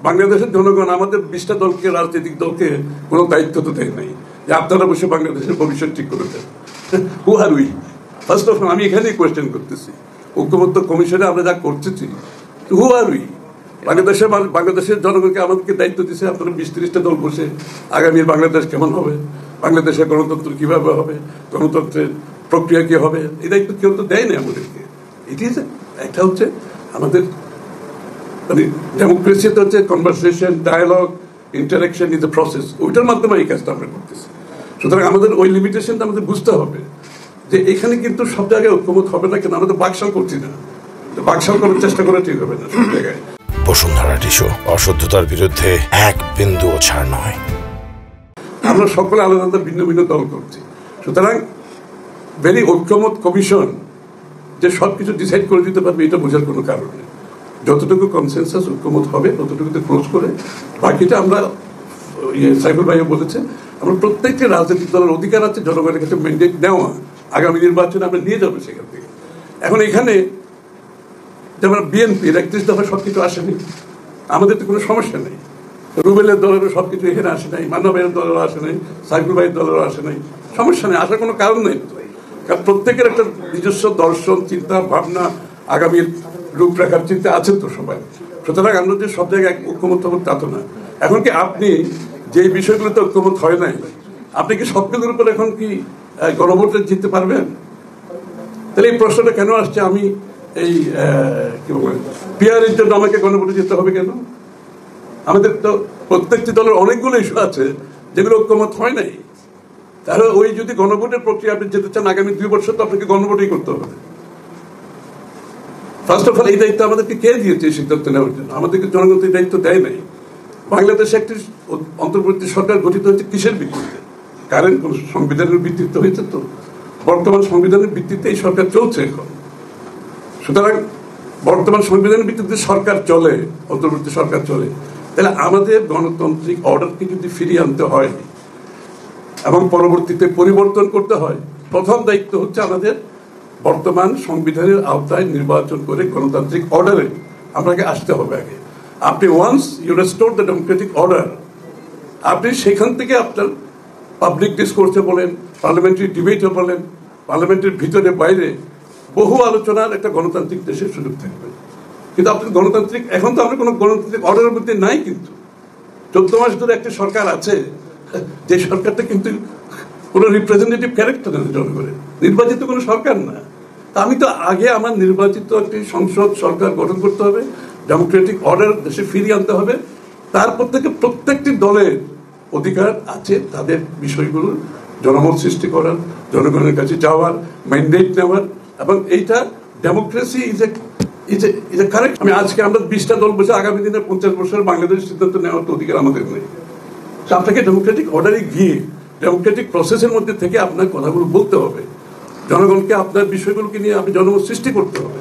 বাংলাদেশের জনগণ আমাদের 20টা দলকে, রাজনৈতিক দলকে কোনো দায়িত্ব তো দেয় নাই যে আপনারা বসে বাংলাদেশের ভবিষ্যৎ ঠিক করে দেন। হু আর উই? ফার্স্ট অফ অল আমি এখানেই কোয়েশ্চেন করতেছি, ঐক্যমত্য কমিশনে আমরা যা করতেছি, হু আর উই? বাংলাদেশের জনগণকে আমাদেরকে দায়িত্ব দিচ্ছে আপনারা 20-30টা দল বসে আগামীর বাংলাদেশ কেমন হবে, বাংলাদেশের গণতন্ত্র কিভাবে হবে, গণতন্ত্রের প্রক্রিয়া কি হবে, এই দায়িত্ব কেউ তো দেয় না আমাদেরকে। এটি একটা হচ্ছে আমাদের মানে ডেমোক্রেসিতে হচ্ছে conversation, dialogue, interaction is a process, ওইটার মাধ্যমে এই কাজটা আমরা করতেছি। সুতরাং আমাদের ওই লিমিটেশনটা আমাদের বুঝতে হবে যে এখানে কিন্তু সব জায়গায় ঐক্যমত হবে না, কেন আমরা তো বাকশাল করছি না, বাকশাল করার চেষ্টা করা ঠিক হবে না সব জায়গায়। বসুন্ধরা টিস্যু, অশুদ্ধতার বিরুদ্ধে এক বিন্দুও ছাড় নয়। আমরা সকলে আলাদা আলাদা ভিন্ন ভিন্ন দল করছি, সুতরাং ভেরি ঐক্যমত কমিশন যে সবকিছু ডিসাইড করে দিতে পারবে এটা বোঝার কোনো কারণ নেই। যতটুকু কনসেনসাস ঐক্যমত হবে ততটুকুতে ক্লোজ করে বাকিটা আমরা, সাইফুল ভাইও বলেছে, আমরা প্রত্যেকটি রাজনৈতিক দলের অধিকার আছে জনগণের কাছে ম্যান্ডেট নেওয়া, আগামী নির্বাচনে আমরা নিয়ে যাবো সেখান থেকে। এখন এখানে যেমন বিএনপির 31 দফা সবকিছু আসেনি, আমাদের তো কোনো সমস্যা নেই। রুবেলের দলেরও সবকিছু এখানে আসে নাই, মান্না ভাইয়ের দলেরও আসে নাই, সাইফুল ভাইয়ের দলেরও আসে নাই, সমস্যা নেই, আসার কোনো কারণ নেই। কারণ প্রত্যেকের একটা নিজস্ব দর্শন, চিন্তা ভাবনা, আগামীর রূপরেখার চিন্তা আছে তো সবাই। সুতরাং আমরা যে সব জায়গায় ঐক্যমত হবো তা তো না। এখন কি আপনি যে বিষয়গুলোতে ঐক্যমত হয় নাই, আপনি কি সবগুলোর উপর এখন কি গণভোটে জিততে পারবেন? তাহলে এই প্রশ্নটা কেন আসছে? আমি এই কি বলবো, পিয়ারের জন্য আমাকে গণভোটে যেতে হবে কেন? আমাদের তো প্রত্যেকটি দলের অনেকগুলো ইস্যু আছে যেগুলো ঐক্যমত হয় নাই। তাহলে ওই যদি গণভোটের প্রক্রিয়া আপনি যেতে চান আগামী 2 বছর, তো আপনাকে গণভোটই করতে হবে। ফার্স্ট অফ অল এই দায়িত্ব আমাদেরকে কে দিয়েছে এই সিদ্ধান্ত নেওয়ার জন্য? আমাদেরকে জনগণ এই দায়িত্ব দেয় নাই। বাংলাদেশে একটি অন্তর্বর্তী সরকার গঠিত হয়েছে কিসের ভিত্তিতে? কারেন্ট কোন সংবিধানের ভিত্তিতে হয়েছে? তো বর্তমান সংবিধানের ভিত্তিতে এই সরকার চলছে এখন। সুতরাং বর্তমান সংবিধানের ভিত্তিতে সরকার চলে, অন্তর্বর্তী সরকার চলে, তাহলে আমাদের গণতান্ত্রিক অর্ডারকে যদি ফিরিয়ে আনতে হয় এবং পরবর্তীতে পরিবর্তন করতে হয়, প্রথম দায়িত্ব হচ্ছে আমাদের বর্তমান সংবিধানের আওতায় নির্বাচন করে গণতান্ত্রিক অর্ডারে আপনাকে আসতে হবে আগে। আপনি once you restore the democratic order, আপনি সেখান থেকে আপনার পাবলিক ডিসকোর্সে বলেন, পার্লামেন্টারি ডিবেটে বলেন, পার্লামেন্টের ভিতরে বাইরে বহু আলোচনার একটা গণতান্ত্রিক দেশের সুযোগ থাকবে। কিন্তু আপনি গণতান্ত্রিক, এখন তো আমরা কোনো গণতান্ত্রিক অর্ডারের মধ্যে নাই। কিন্তু 14 মাস ধরে একটা সরকার আছে, যে সরকারটা কিন্তু কোনো রিপ্রেজেন্টেটিভ ক্যারেক্টার না, জনগণের নির্বাচিত কোনো সরকার না। তা আমি তো আগে আমার নির্বাচিত একটি সংসদ সরকার গঠন করতে হবে, ডেমোক্রেটিক অর্ডার দেশে ফিরিয়ে আনতে হবে। তারপর থেকে প্রত্যেকটি দলের অধিকার আছে তাদের বিষয়গুলো জনমত সৃষ্টি করার, জনগণের কাছে যাওয়ার, ম্যান্ডেট নেওয়ার, এবং এইটা ডেমোক্রেসি ইজ এ কারেক্ট। আজকে আমরা 20টা দল বসে আগামী দিনে 50 বছরের বাংলাদেশের সিদ্ধান্ত নেওয়ার তো অধিকার আমাদের নেই। আপনাকে ডেমোক্রেটিক অর্ডারে গিয়ে ডেমোক্রেটিক প্রসেসের মধ্যে থেকে আপনার কথাগুলো বলতে হবে, জনগণকে আপনার বিষয়গুলোকে নিয়ে আপনি জনমত সৃষ্টি করতে হবে।